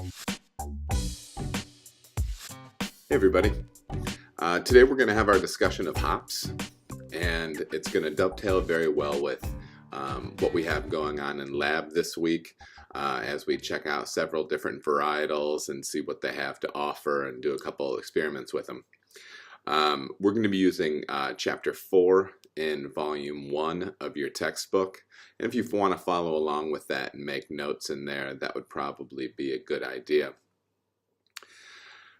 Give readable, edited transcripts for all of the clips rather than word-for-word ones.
Hey everybody. Today we're going to have our discussion of hops, and it's going to dovetail very well with what we have going on in lab this week as we check out several different varietals and see what they have to offer and do a couple experiments with them. We're going to be using Chapter 4 in Volume 1 of your textbook, and if you want to follow along with that and make notes in there, that would probably be a good idea.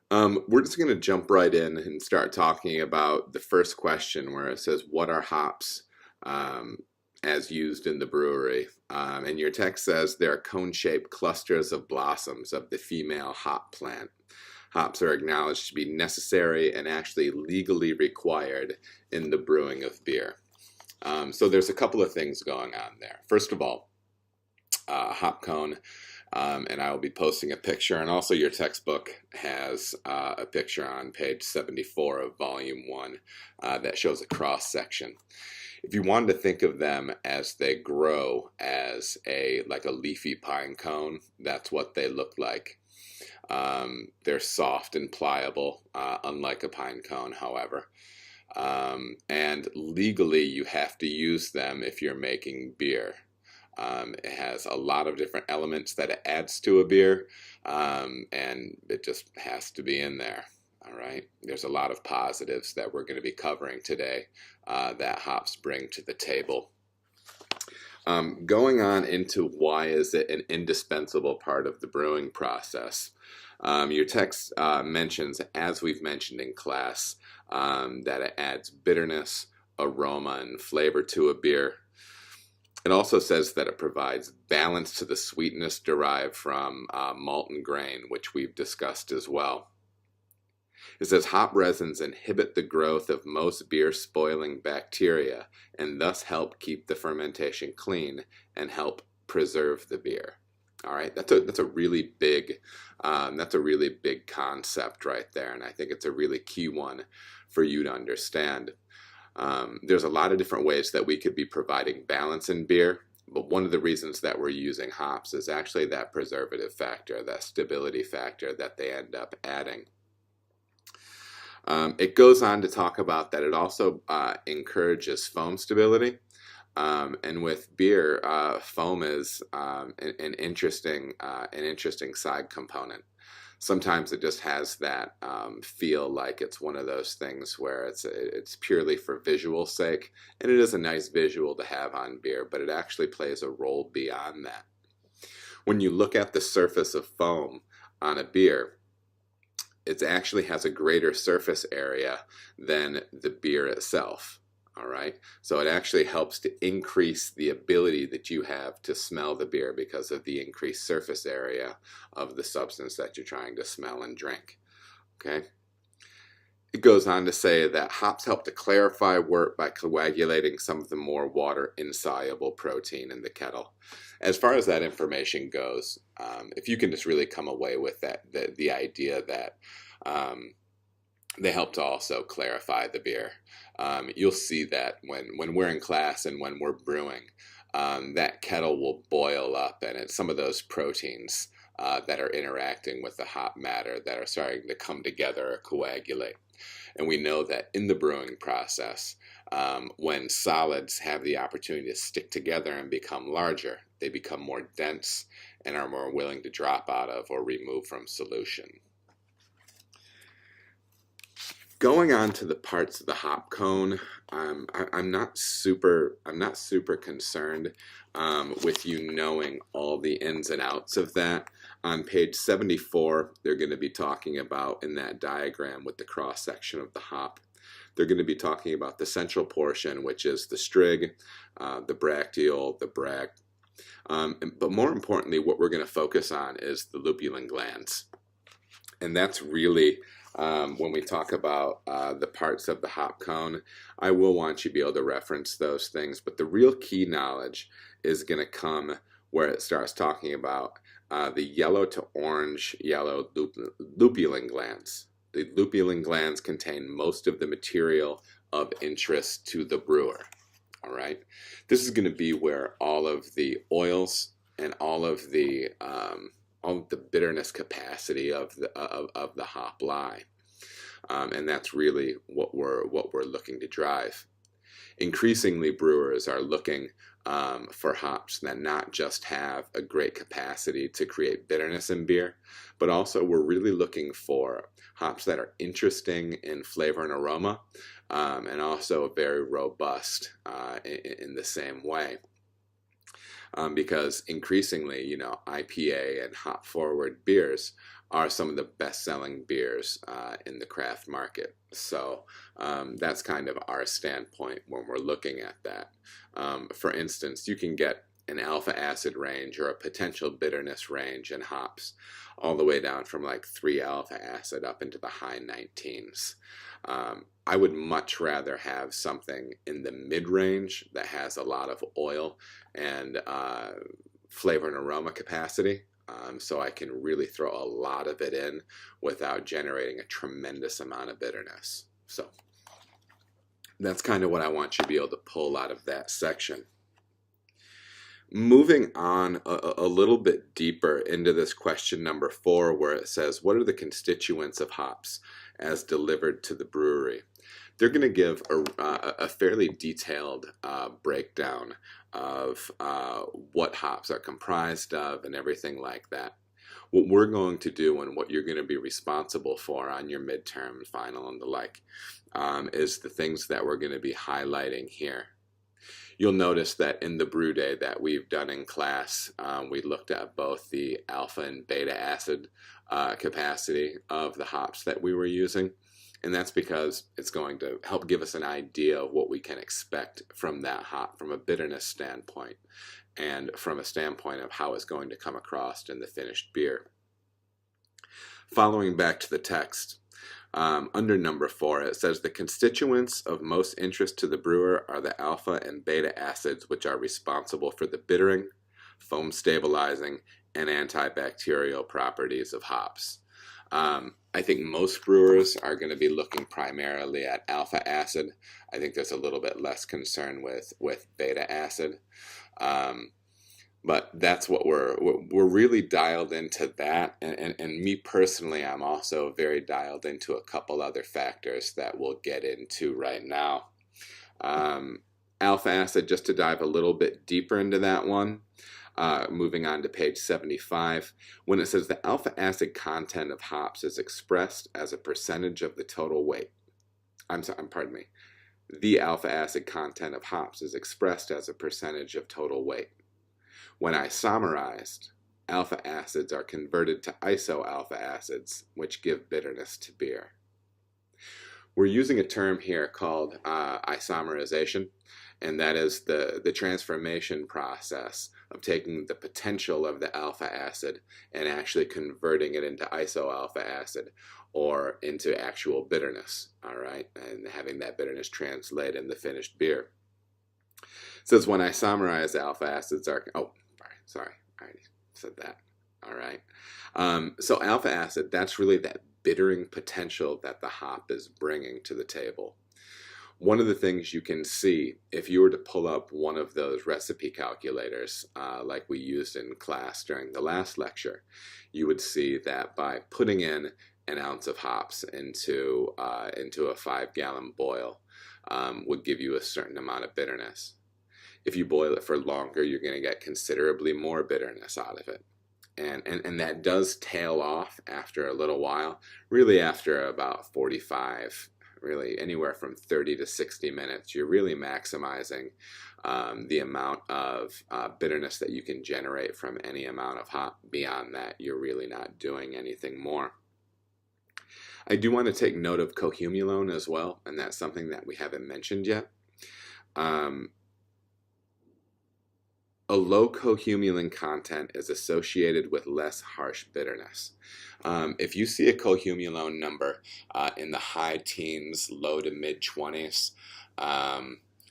We're just going to jump right in and start talking about the first question where it says, what are hops as used in the brewery? And your text says they're cone-shaped clusters of blossoms of the female hop plant. Hops are acknowledged to be necessary and actually legally required in the brewing of beer. So there's a couple of things going on there. First of all, hop cone. And I will be posting a picture, and also your textbook has a picture on page 74 of volume 1 that shows a cross section. If you wanted to think of them as they grow as like a leafy pine cone, that's what they look like. They're soft and pliable, unlike a pine cone, however. And legally you have to use them if you're making beer. It has a lot of different elements that it adds to a beer, and it just has to be in there. All right. There's a lot of positives that we're going to be covering today that hops bring to the table. Going on into why is it an indispensable part of the brewing process. Your text mentions, as we've mentioned in class, that it adds bitterness, aroma, and flavor to a beer. It also says that it provides balance to the sweetness derived from malt and grain, which we've discussed as well. It says hop resins inhibit the growth of most beer-spoiling bacteria and thus help keep the fermentation clean and help preserve the beer. All right, that's a really big concept right there, and I think it's a really key one for you to understand. There's a lot of different ways that we could be providing balance in beer, but one of the reasons that we're using hops is actually that preservative factor, that stability factor that they end up adding. It goes on to talk about that it also encourages foam stability, and with beer, foam is an interesting side component. Sometimes it just has that feel like it's one of those things where it's purely for visual sake, and it is a nice visual to have on beer, but it actually plays a role beyond that. When you look at the surface of foam on a beer, it actually has a greater surface area than the beer itself. All right, so it actually helps to increase the ability that you have to smell the beer because of the increased surface area of the substance that you're trying to smell and drink. Okay. It goes on to say that hops help to clarify work by coagulating some of the more water-insoluble protein in the kettle. As far as that information goes, if you can just really come away with that, the idea that they help to also clarify the beer. You'll see that when we're in class and when we're brewing, that kettle will boil up, and it's some of those proteins that are interacting with the hop matter that are starting to come together or coagulate. And we know that in the brewing process, when solids have the opportunity to stick together and become larger, they become more dense and are more willing to drop out of or remove from solution. Going on to the parts of the hop cone, I'm not super concerned with you knowing all the ins and outs of that. On page 74, they're going to be talking about, in that diagram with the cross section of the hop, they're going to be talking about the central portion, which is the strig, the bracteole, the bract. But more importantly, what we're going to focus on is the lupulin glands. And that's really, when we talk about the parts of the hop cone, I will want you to be able to reference those things. But the real key knowledge is going to come where it starts talking about the yellow to orange yellow lupulin glands. The lupulin glands contain most of the material of interest to the brewer. All right, this is going to be where all of the oils and all of the all the bitterness capacity of the hop lie, and that's really what we're looking to drive. Increasingly, brewers are looking for hops that not just have a great capacity to create bitterness in beer, but also we're really looking for hops that are interesting in flavor and aroma, and also very robust in the same way. Because increasingly, IPA and hop forward beers are some of the best-selling beers in the craft market. So that's kind of our standpoint when we're looking at that. For instance, you can get an alpha acid range or a potential bitterness range in hops all the way down from like 3 alpha acid up into the high 19s. I would much rather have something in the mid-range that has a lot of oil and flavor and aroma capacity, so I can really throw a lot of it in without generating a tremendous amount of bitterness. So that's kind of what I want you to be able to pull out of that section. Moving on a little bit deeper into this question number 4, where it says, what are the constituents of hops as delivered to the brewery? They're going to give a fairly detailed breakdown of what hops are comprised of and everything like that. What we're going to do and what you're going to be responsible for on your midterm, final, and the like is the things that we're going to be highlighting here. You'll notice that in the brew day that we've done in class, we looked at both the alpha and beta acid capacity of the hops that we were using. And that's because it's going to help give us an idea of what we can expect from that hop from a bitterness standpoint and from a standpoint of how it's going to come across in the finished beer. Following back to the text, under number 4, it says the constituents of most interest to the brewer are the alpha and beta acids, which are responsible for the bittering, foam stabilizing, and antibacterial properties of hops. I think most brewers are going to be looking primarily at alpha acid. I think there's a little bit less concern with beta acid. But that's what we're really dialed into that. And me personally, I'm also very dialed into a couple other factors that we'll get into right now. Alpha acid, just to dive a little bit deeper into that one. Moving on to page 75, when it says the alpha acid content of hops is expressed as a percentage of the total weight. Pardon me. The alpha acid content of hops is expressed as a percentage of total weight. When isomerized, alpha acids are converted to isoalpha acids, which give bitterness to beer. We're using a term here called isomerization, and that is the transformation process of taking the potential of the alpha acid and actually converting it into isoalpha acid or into actual bitterness, all right, and having that bitterness translate in the finished beer. It says when isomerized alpha acids are, sorry, I already said that, all right. So alpha acid, that's really that bittering potential that the hop is bringing to the table. One of the things you can see, if you were to pull up one of those recipe calculators like we used in class during the last lecture, you would see that by putting in an ounce of hops into a 5-gallon boil would give you a certain amount of bitterness. If you boil it for longer, you're going to get considerably more bitterness out of it. And that does tail off after a little while, really after about 45, really anywhere from 30 to 60 minutes. You're really maximizing the amount of bitterness that you can generate from any amount of hop. Beyond that, you're really not doing anything more. I do want to take note of cohumulone as well, and that's something that we haven't mentioned yet. A low cohumulone content is associated with less harsh bitterness. If you see a cohumulone number in the high teens, low to mid 20s,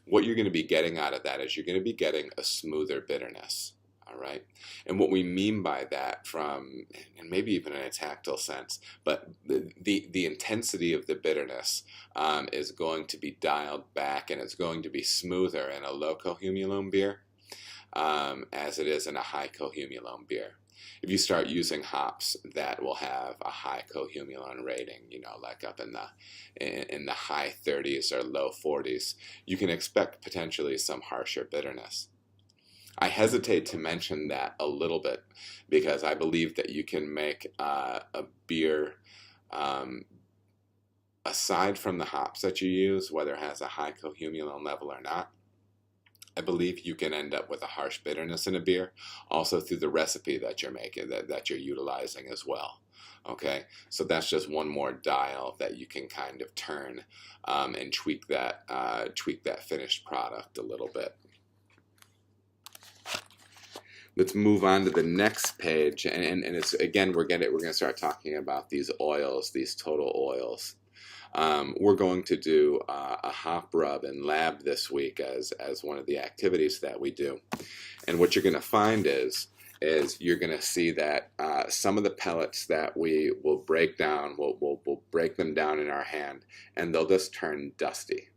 what you're going to be getting out of that is you're going to be getting a smoother bitterness. All right. And what we mean by that from, and maybe even in a tactile sense, but the intensity of the bitterness is going to be dialed back, and it's going to be smoother in a low cohumulone beer as it is in a high cohumulone beer. if you start using hops that will have a high cohumulone rating, like up in the high 30s or low 40s, you can expect potentially some harsher bitterness. I hesitate to mention that a little bit because I believe that you can make a beer, um, aside from the hops that you use, whether it has a high cohumulone level or not. I believe you can end up with a harsh bitterness in a beer, also through the recipe that you're making, that you're utilizing as well. Okay, so that's just one more dial that you can kind of turn, and tweak that finished product a little bit. Let's move on to the next page, and it's again we're gonna start talking about these oils, these total oils. We're going to do a hop rub and lab this week as one of the activities that we do. And what you're going to find is you're going to see that some of the pellets that we will break down, we'll break them down in our hand, and they'll just turn dusty,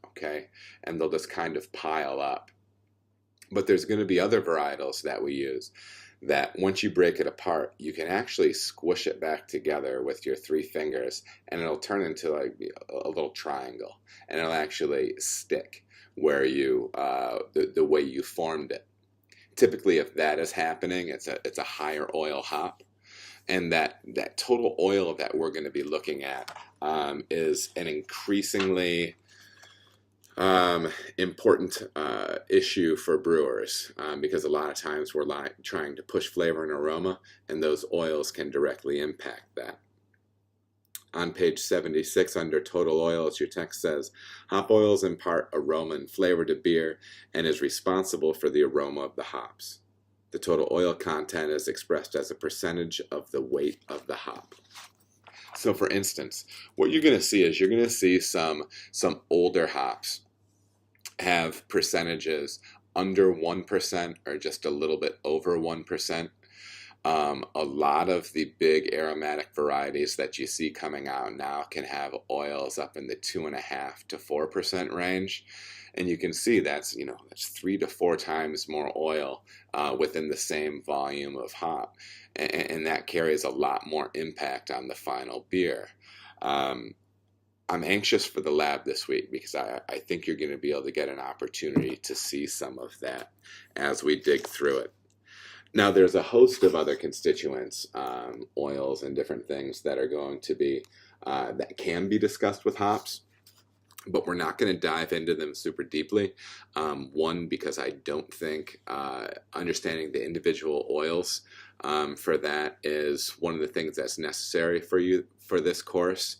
okay? And they'll just kind of pile up. But there's going to be other varietals that we use that once you break it apart, you can actually squish it back together with your 3 fingers, and it'll turn into like a little triangle, and it'll actually stick where the way you formed it. Typically, if that is happening, it's a higher oil hop, and that total oil that we're going to be looking at is an increasingly important issue for brewers, because a lot of times we're trying to push flavor and aroma, and those oils can directly impact that. On page 76 under total oils, your text says, hop oils impart aroma and flavor to beer and is responsible for the aroma of the hops. The total oil content is expressed as a percentage of the weight of the hop. So for instance, what you're going to see is you're going to see some older hops have percentages under 1% or just a little bit over 1%. A lot of the big aromatic varieties that you see coming out now can have oils up in the 2.5 to 4% range. And you can see that's 3 to 4 times more oil within the same volume of hop. And that carries a lot more impact on the final beer. I'm anxious for the lab this week because I think you're going to be able to get an opportunity to see some of that as we dig through it. Now, there's a host of other constituents, oils and different things that are going to be, that can be discussed with hops, but we're not going to dive into them super deeply. One, because I don't think understanding the individual oils for that is one of the things that's necessary for you for this course.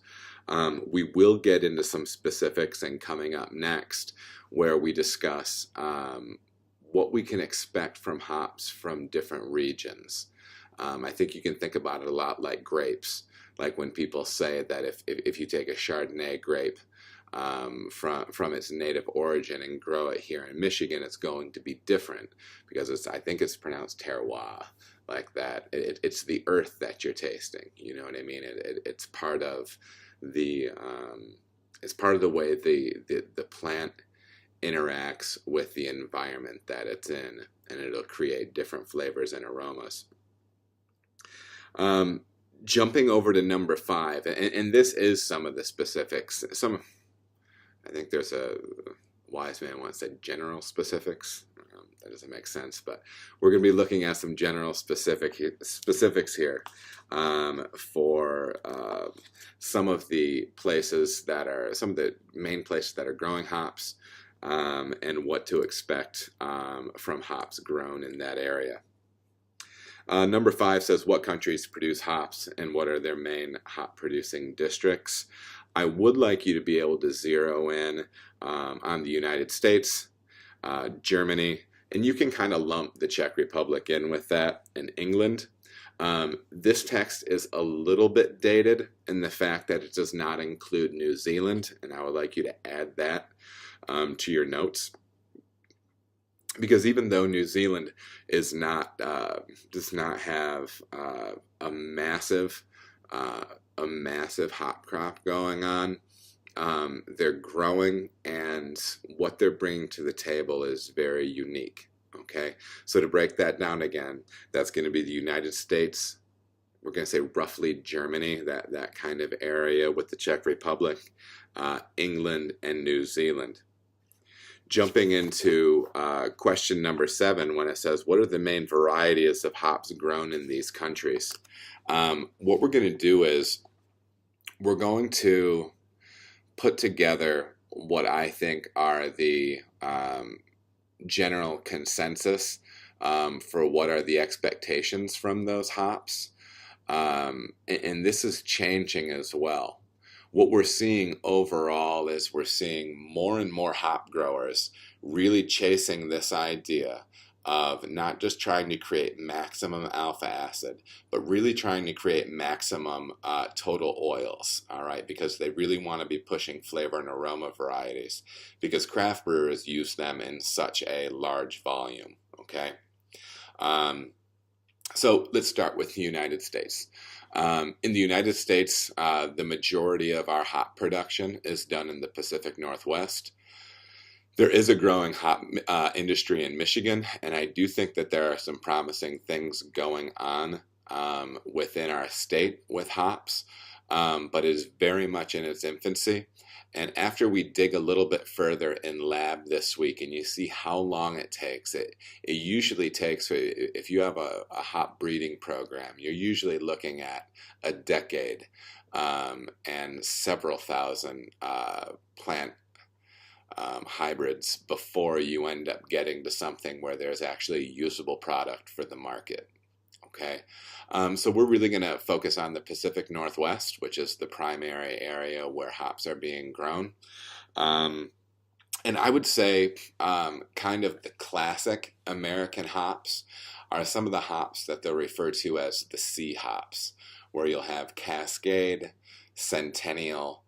We will get into some specifics and coming up next where we discuss what we can expect from hops from different regions. I think you can think about it a lot like grapes. Like when people say that if you take a Chardonnay grape from its native origin and grow it here in Michigan, it's going to be different because I think it's pronounced terroir, like that. It's the earth that you're tasting. You know what I mean? It's part of the way the plant interacts with the environment that it's in, and it'll create different flavors and aromas. Jumping over to number 5, and this is some of the specifics. I think there's a wise man once said general specifics. That doesn't make sense, but we're going to be looking at some general specifics here for some of the main places that are growing hops, and what to expect from hops grown in that area. Number 5 says what countries produce hops and what are their main hop producing districts. I would like you to be able to zero in on the United States, Germany, and you can kind of lump the Czech Republic in with that, and England. This text is a little bit dated in the fact that it does not include New Zealand, and I would like you to add that to your notes. Because even though New Zealand does not have a massive hop crop going on, they're growing, and what they're bringing to the table is very unique. Okay, so to break that down again, that's going to be the United States. We're going to say roughly Germany, that kind of area with the Czech Republic, England, and New Zealand. Jumping into question number 7, when it says, what are the main varieties of hops grown in these countries? What we're going to do is we're going to put together what I think are the general consensus for what are the expectations from those hops. And this is changing as well. What we're seeing overall is we're seeing more and more hop growers really chasing this idea of not just trying to create maximum alpha acid, but really trying to create maximum total oils, all right, because they really want to be pushing flavor and aroma varieties because craft brewers use them in such a large volume, okay? So let's start with the United States. In the United States, the majority of our hop production is done in the Pacific Northwest. There is a growing hop industry in Michigan, and I do think that there are some promising things going on within our state with hops, but it is very much in its infancy. And after we dig a little bit further in lab this week and you see how long it takes, it usually takes, if you have a hop breeding program, you're usually looking at a decade and several thousand plant hybrids before you end up getting to something where there's actually a usable product for the market. Okay, so we're really going to focus on the Pacific Northwest, which is the primary area where hops are being grown. And I would say kind of the classic American hops are some of the hops that they'll refer to as the C hops, where you'll have Cascade, Centennial,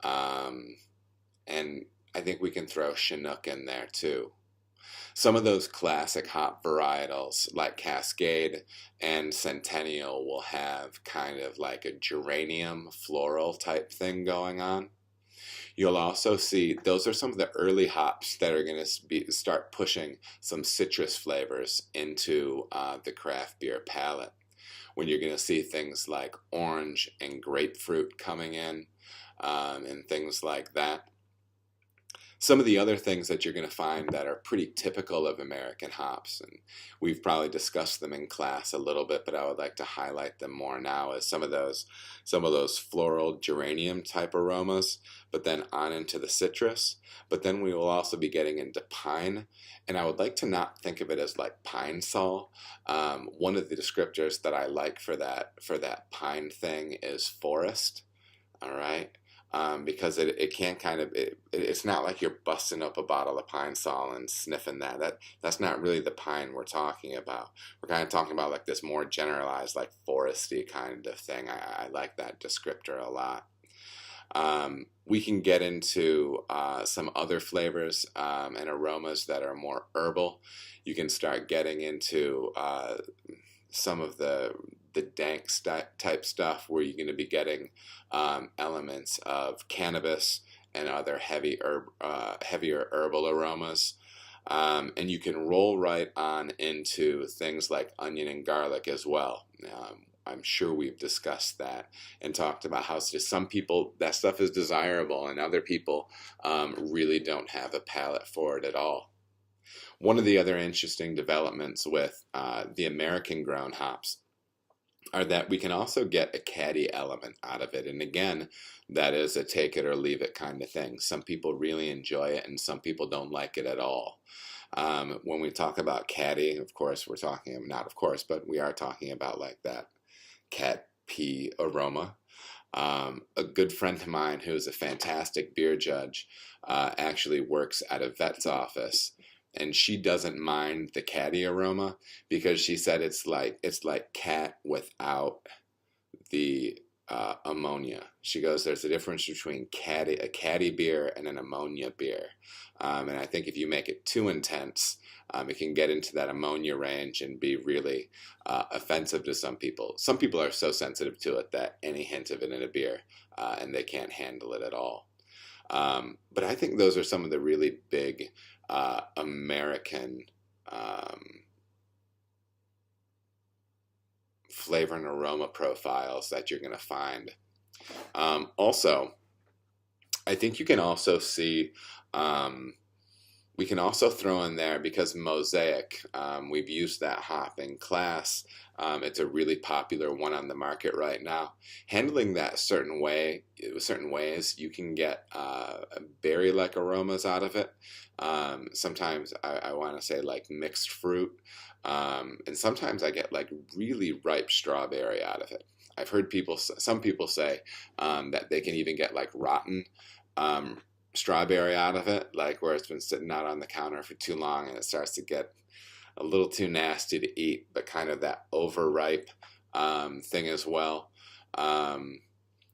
and I think we can throw Chinook in there too. Some of those classic hop varietals like Cascade and Centennial will have kind of like a geranium floral type thing going on. You'll also see those are some of the early hops that are going to start pushing some citrus flavors into the craft beer palate. When you're going to see things like orange and grapefruit coming in and things like that. Some of the other things that you're going to find that are pretty typical of American hops, and we've probably discussed them in class a little bit, but I would like to highlight them more now, is some of those floral geranium type aromas, but then on into the citrus. But then we will also be getting into pine, and I would like to not think of it as like pine sol. One of the descriptors that I like for that pine thing is forest. All right. Because it can kind of it's not like you're busting up a bottle of Pine Sol and sniffing that's not really the pine we're talking about. We're kind of talking about like this more generalized like foresty kind of thing. I like that descriptor a lot. We can get into some other flavors and aromas that are more herbal. You can start getting into some of the dank type stuff where you're going to be getting elements of cannabis and other heavier herbal aromas. And you can roll right on into things like onion and garlic as well. I'm sure we've discussed that and talked about how to some people that stuff is desirable and other people really don't have a palate for it at all. One of the other interesting developments with the American grown hops are that we can also get a caddy element out of it. And again, that is a take it or leave it kind of thing. Some people really enjoy it and some people don't like it at all. When we talk about caddy, of course, we're talking, not of course, but we are talking about like that cat pee aroma. A good friend of mine who's a fantastic beer judge actually works at a vet's office, and she doesn't mind the caddy aroma because she said it's like cat without the ammonia. She goes, there's a difference between a caddy beer and an ammonia beer, and I think if you make it too intense, it can get into that ammonia range and be really offensive to some people. Some people are so sensitive to it that any hint of it in a beer, and they can't handle it at all. But I think those are some of the really big American um, flavor and aroma profiles that you're going to find. Also, I think you can also see, we can also throw in there, because Mosaic, we've used that hop in class. It's a really popular one on the market right now. Handling that certain ways, you can get berry-like aromas out of it. Sometimes I want to say like mixed fruit, and sometimes I get like really ripe strawberry out of it. I've heard some people say that they can even get like rotten strawberry out of it, like where it's been sitting out on the counter for too long and it starts to get a little too nasty to eat, but kind of that overripe thing as well. And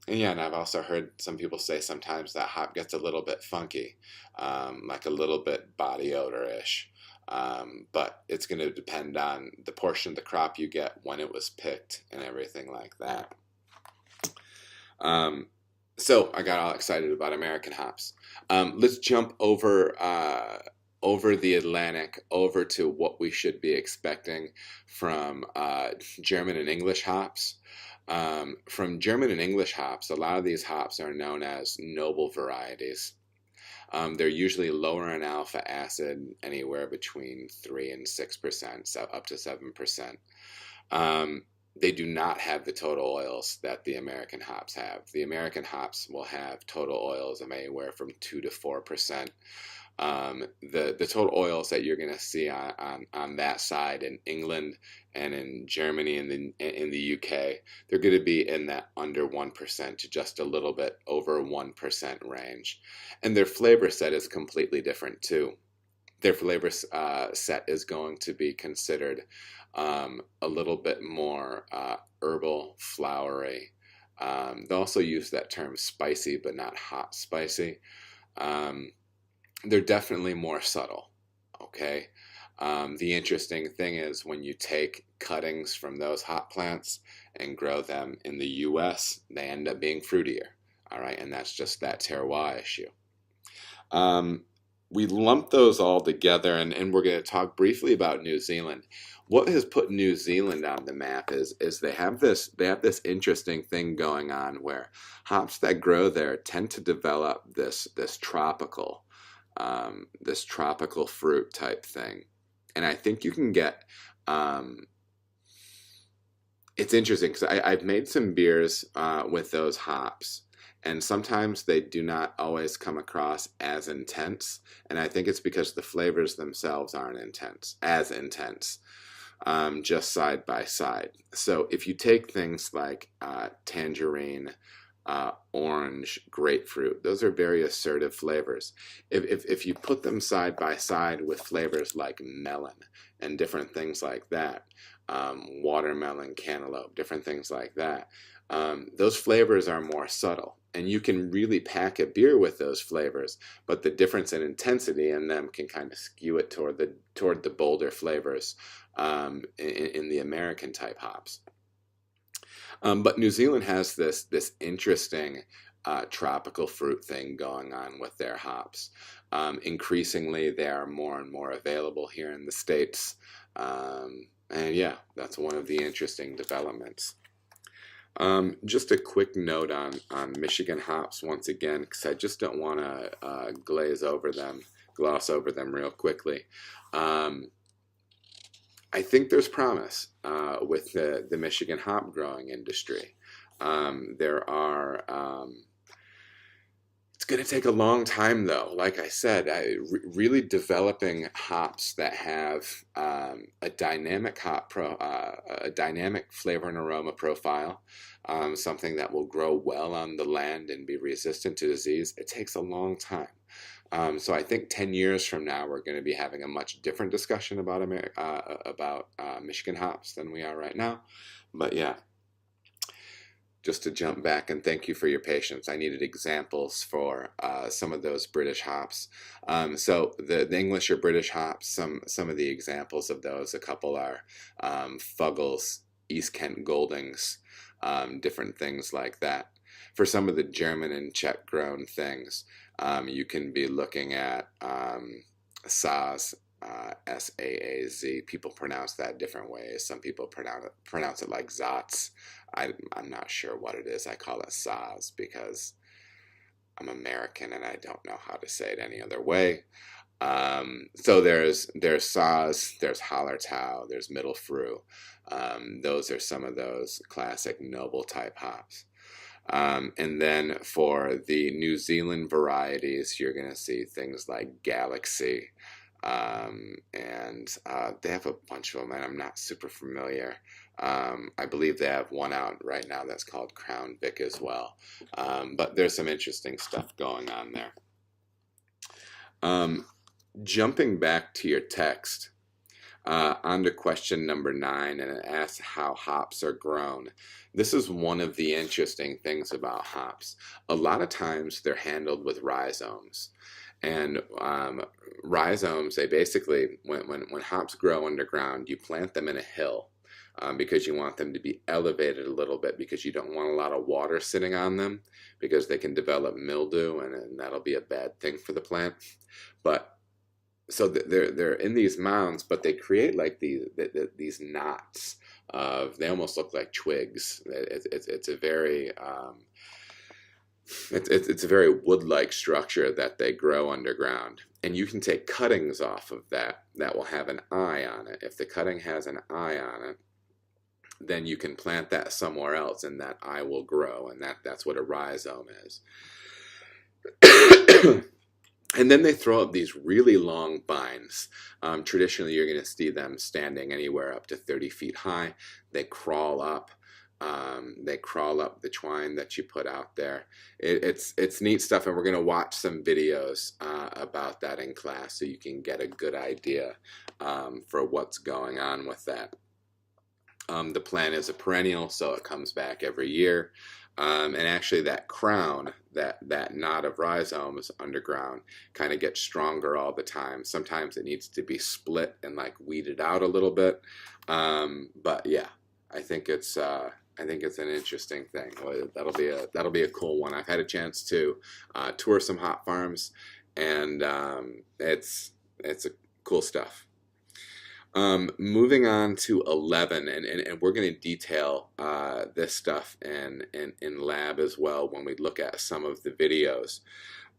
yeah, and I've also heard some people say sometimes that hop gets a little bit funky, like a little bit body odor-ish. But it's going to depend on the portion of the crop you get, when it was picked, and everything like that. So I got all excited about American hops. Let's jump over the Atlantic over to what we should be expecting from German and English hops. From German and English hops, a lot of these hops are known as noble varieties. They're usually lower in alpha acid, anywhere between 3 and 6%, so up to 7%. They do not have the total oils that the American hops have. The American hops will have total oils of anywhere from 2 to 4%. The total oils that you're going to see on that side in England and in Germany and in the UK, they're going to be in that under 1% to just a little bit over 1% range. And their flavor set is completely different too. Their flavor set is going to be considered a little bit more herbal, flowery. They also use that term spicy, but not hot spicy. They're definitely more subtle, okay? The interesting thing is when you take cuttings from those hop plants and grow them in the US, they end up being fruitier, all right? And that's just that terroir issue. We lump those all together, and we're going to talk briefly about New Zealand. What has put New Zealand on the map is they have this interesting thing going on where hops that grow there tend to develop this tropical fruit type thing, and I think you can get. It's interesting because I've made some beers with those hops. And sometimes they do not always come across as intense. And I think it's because the flavors themselves aren't as intense, just side by side. So if you take things like tangerine, orange, grapefruit, those are very assertive flavors. If you put them side by side with flavors like melon and different things like that, watermelon, cantaloupe, different things like that, those flavors are more subtle. And you can really pack a beer with those flavors, but the difference in intensity in them can kind of skew it toward the bolder flavors in the American type hops. But New Zealand has this interesting tropical fruit thing going on with their hops. Increasingly, they are more and more available here in the States. And yeah, that's one of the interesting developments. Just a quick note on Michigan hops once again, because I just don't want to gloss over them real quickly. I think there's promise with the Michigan hop growing industry. It's going to take a long time, though. Like I said, really developing hops that have a dynamic a dynamic flavor and aroma profile, something that will grow well on the land and be resistant to disease. It takes a long time. So I think 10 years from now, we're going to be having a much different discussion about Michigan hops than we are right now. But yeah. Just to jump back and thank you for your patience. I needed examples for some of those British hops. So the English or British hops, some of the examples of those, a couple are Fuggles, East Kent Goldings, different things like that. For some of the German and Czech grown things, you can be looking at Saaz, Saaz. People pronounce that different ways. Some people pronounce it like Zats. I'm not sure what it is. I call it Saz because I'm American and I don't know how to say it any other way. So there's Saz, there's Hallertau, there's Mittelfrüh. Those are some of those classic noble type hops. And then for the New Zealand varieties, you're going to see things like Galaxy. And they have a bunch of them, and I'm not super familiar. I believe they have one out right now that's called Crown Vic as well. But there's some interesting stuff going on there. Jumping back to your text, on to question number 9, and it asks how hops are grown. This is one of the interesting things about hops. A lot of times they're handled with rhizomes. And rhizomes, they basically, when hops grow underground, you plant them in a hill because you want them to be elevated a little bit because you don't want a lot of water sitting on them because they can develop mildew and that'll be a bad thing for the plant. But so they're in these mounds, but they create like these knots of, they almost look like twigs. It's a very it's a very wood-like structure that they grow underground, and you can take cuttings off of that will have an eye on it. If the cutting has an eye on it, then you can plant that somewhere else, and that eye will grow, and that's what a rhizome is. And then they throw up these really long vines. Traditionally, you're going to see them standing anywhere up to 30 feet high. They crawl up. The twine that you put out there. It's neat stuff, and we're going to watch some videos about that in class so you can get a good idea for what's going on with that. The plant is a perennial, so it comes back every year. And actually that crown, that knot of rhizomes underground kind of gets stronger all the time. Sometimes it needs to be split and like weeded out a little bit. But yeah, I think it's an interesting thing. That'll be a cool one. I've had a chance to tour some hop farms, and it's a cool stuff. Moving on to 11, and we're going to detail this stuff in lab as well when we look at some of the videos.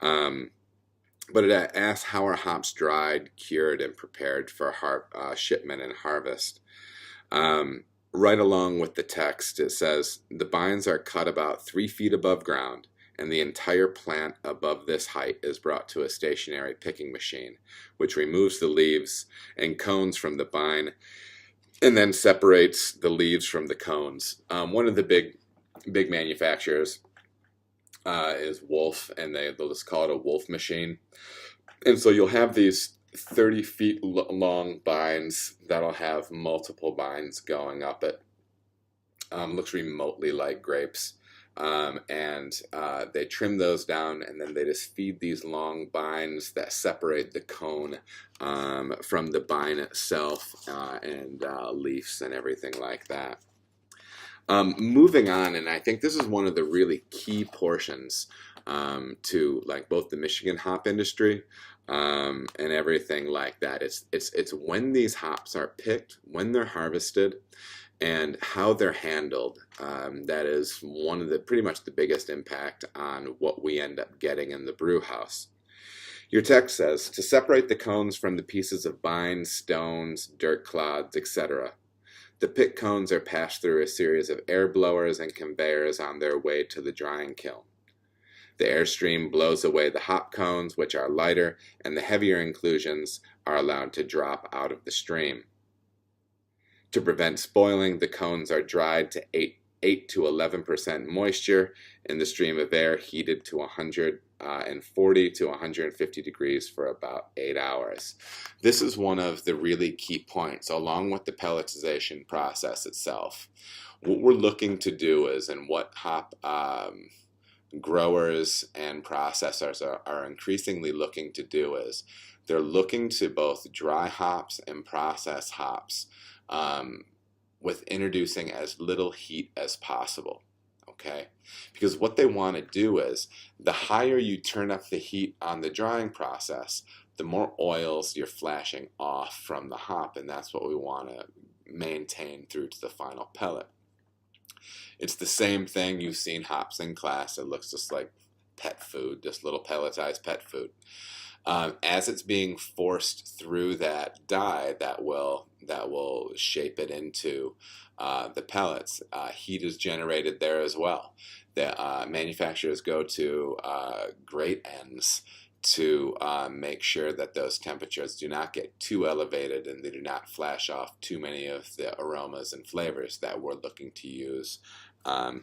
But it asks, how are hops dried, cured, and prepared for shipment and harvest? Right along with the text, it says, the bines are cut about 3 feet above ground, and the entire plant above this height is brought to a stationary picking machine, which removes the leaves and cones from the bine and then separates the leaves from the cones. One of the big manufacturers is Wolf, and they'll just call it a Wolf machine. And so you'll have these 30 feet long bines that'll have multiple bines going up it. Looks remotely like grapes. And they trim those down, and then they just feed these long bines that separate the cone from the bine itself, and leaves and everything like that. Moving on, and I think this is one of the really key portions to like both the Michigan hop industry and everything like that. It's when these hops are picked, when they're harvested, and how they're handled. That is one of the pretty much the biggest impact on what we end up getting in the brew house. Your text says, to separate the cones from the pieces of bines, stones, dirt clods, etc. The picked cones are passed through a series of air blowers and conveyors on their way to the drying kiln. The airstream blows away the hop cones, which are lighter, and the heavier inclusions are allowed to drop out of the stream. To prevent spoiling, the cones are dried to 8 to 11% moisture in the stream of air, heated to 140 to 150 degrees for about 8 hours. This is one of the really key points, along with the pelletization process itself. What we're looking to do is, and what hop growers and processors are increasingly looking to do, is they're looking to both dry hops and process hops with introducing as little heat as possible, okay? Because what they want to do is, the higher you turn up the heat on the drying process, the more oils you're flashing off from the hop, and that's what we want to maintain through to the final pellet. It's the same thing. You've seen hops in class. It looks just like pet food, just little pelletized pet food. As it's being forced through that die, that will shape it into the pellets. Heat is generated there as well. The manufacturers go to great ends to make sure that those temperatures do not get too elevated and they do not flash off too many of the aromas and flavors that we're looking to use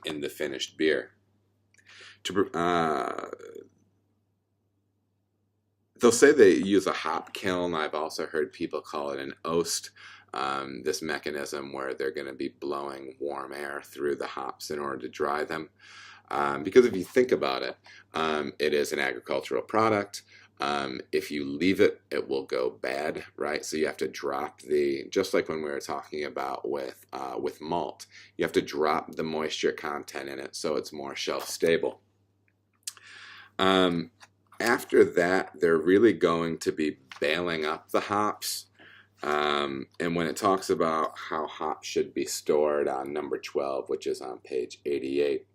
in the finished beer. They'll say they use a hop kiln. I've also heard people call it an oast, this mechanism where they're going to be blowing warm air through the hops in order to dry them. Because if you think about it, it is an agricultural product. If you leave it, it will go bad, right? So you have to drop just like when we were talking about with malt, you have to drop the moisture content in it so it's more shelf stable. After that, they're really going to be baling up the hops. And when it talks about how hops should be stored on number 12, which is on page 88,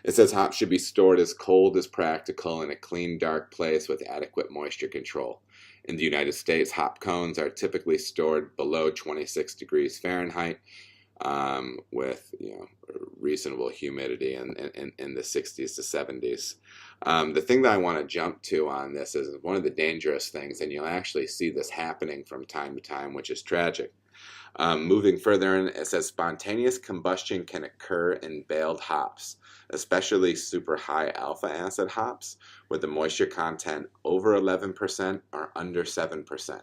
it says hops should be stored as cold as practical in a clean, dark place with adequate moisture control. In the United States, hop cones are typically stored below 26 degrees Fahrenheit with reasonable humidity in the 60s to 70s. The thing that I want to jump to on this is one of the dangerous things, and you'll actually see this happening from time to time, which is tragic. Moving further in, it says spontaneous combustion can occur in baled hops, especially super high alpha acid hops with the moisture content over 11% or under 7%.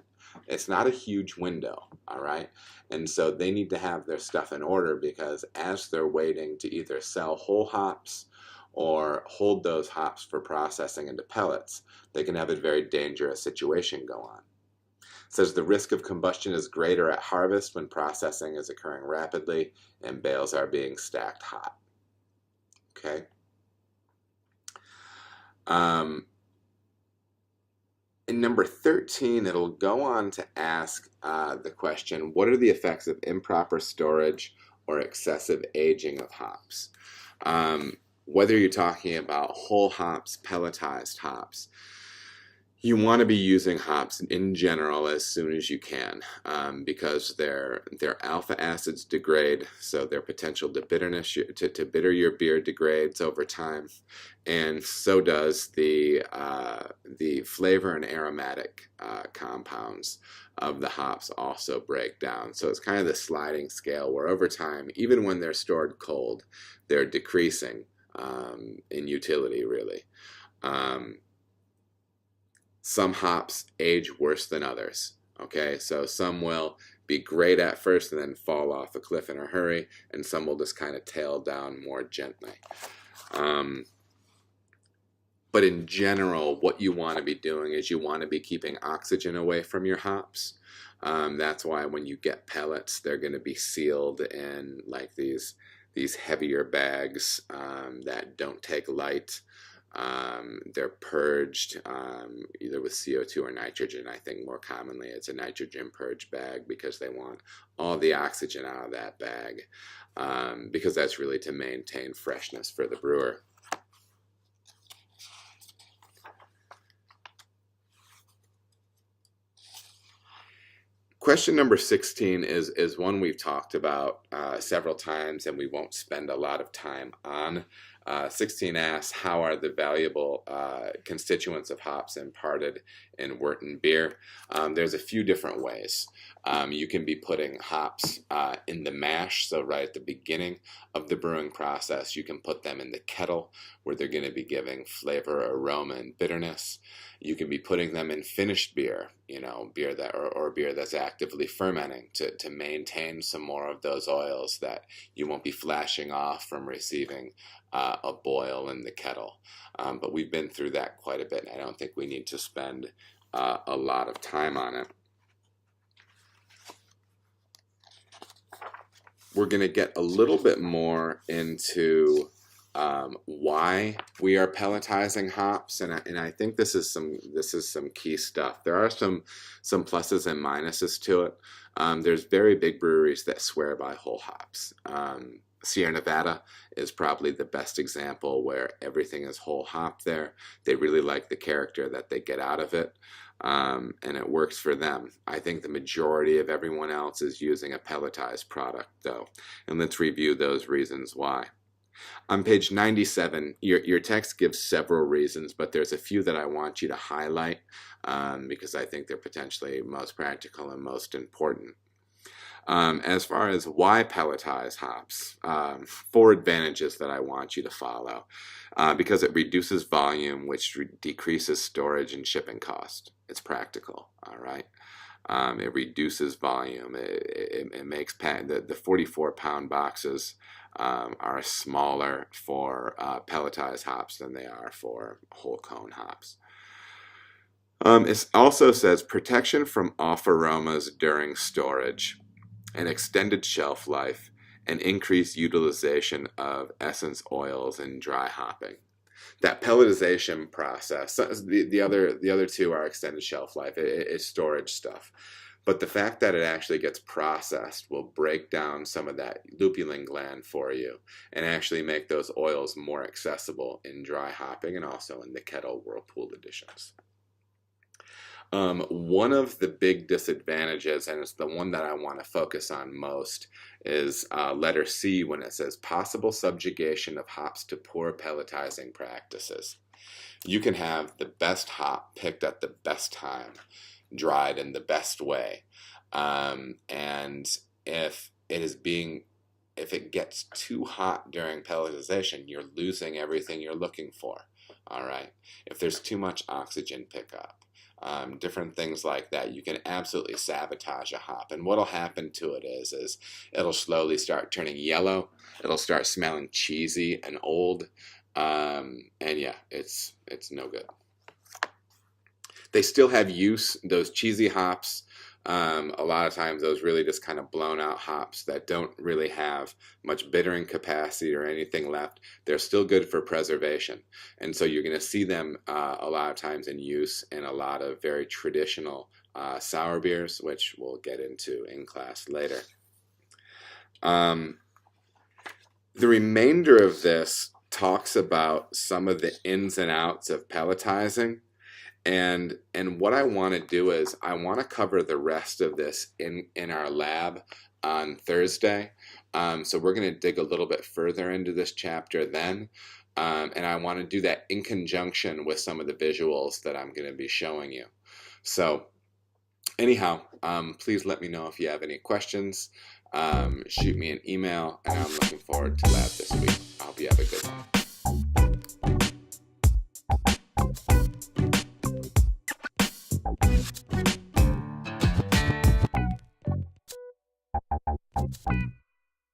It's not a huge window, all right? And so they need to have their stuff in order, because as they're waiting to either sell whole hops or hold those hops for processing into pellets, they can have a very dangerous situation go on. It says the risk of combustion is greater at harvest when processing is occurring rapidly and bales are being stacked hot. Okay. In number 13, it'll go on to ask the question, what are the effects of improper storage or excessive aging of hops? Whether you're talking about whole hops, pelletized hops, you want to be using hops in general as soon as you can, because their alpha acids degrade, so their potential to bitterness to bitter your beer degrades over time, and so does the flavor and aromatic compounds of the hops also break down. So it's kind of the sliding scale where over time, even when they're stored cold, they're decreasing in utility, really. Some hops age worse than others, okay? So some will be great at first and then fall off a cliff in a hurry, and some will just kind of tail down more gently. But in general, what you want to be doing is you want to be keeping oxygen away from your hops. That's why when you get pellets, they're going to be sealed in like these heavier bags that don't take light. They're purged either with CO2 or nitrogen. I think more commonly it's a nitrogen purge bag, because they want all the oxygen out of that bag, because that's really to maintain freshness for the brewer. Question number 16 is one we've talked about several times and we won't spend a lot of time on. 16 asks, how are the valuable constituents of hops imparted in wort and beer? There's a few different ways. You can be putting hops in the mash, so right at the beginning of the brewing process. You can put them in the kettle, where they're going to be giving flavor, aroma, and bitterness. You can be putting them in finished beer, beer that or beer that's actively fermenting to maintain some more of those oils that you won't be flashing off from receiving a boil in the kettle. But we've been through that quite a bit, and I don't think we need to spend a lot of time on it. We're going to get a little bit more into why we are pelletizing hops, and I think this is some key stuff. There are some pluses and minuses to it. There's very big breweries that swear by whole hops. Sierra Nevada is probably the best example where everything is whole hop there. They really like the character that they get out of it, and it works for them. I think the majority of everyone else is using a pelletized product, though, and let's review those reasons why. On page 97, your text gives several reasons, but there's a few that I want you to highlight because I think they're potentially most practical and most important. As far as why pelletize hops, 4 advantages that I want you to follow. Because it reduces volume, which decreases storage and shipping cost. It's practical, all right? It reduces volume. It makes the 44-pound boxes are smaller for pelletized hops than they are for whole cone hops. It also says protection from off aromas during storage, an extended shelf life, and increased utilization of essence oils and dry hopping. That pelletization process, the other 2 are extended shelf life. It's storage stuff. But the fact that it actually gets processed will break down some of that lupulin gland for you and actually make those oils more accessible in dry hopping and also in the kettle whirlpool editions. One of the big disadvantages, and it's the one that I want to focus on most, is letter C when it says possible subjugation of hops to poor pelletizing practices. You can have the best hop picked at the best time, dried in the best way, and if it gets too hot during pelletization, you're losing everything you're looking for. All right, if there's too much oxygen pickup, different things like that, you can absolutely sabotage a hop. And what'll happen to it is it'll slowly start turning yellow. It'll start smelling cheesy and old, and yeah, it's no good. They still have use, those cheesy hops. A lot of times those really just kind of blown out hops that don't really have much bittering capacity or anything left. They're still good for preservation. And so you're going to see them a lot of times in use in a lot of very traditional sour beers, which we'll get into in class later. The remainder of this talks about some of the ins and outs of pelletizing. And what I want to do is I want to cover the rest of this in our lab on Thursday. So we're going to dig a little bit further into this chapter then. And I want to do that in conjunction with some of the visuals that I'm going to be showing you. So anyhow, please let me know if you have any questions. Shoot me an email, and I'm looking forward to lab this week. I hope you have a good one.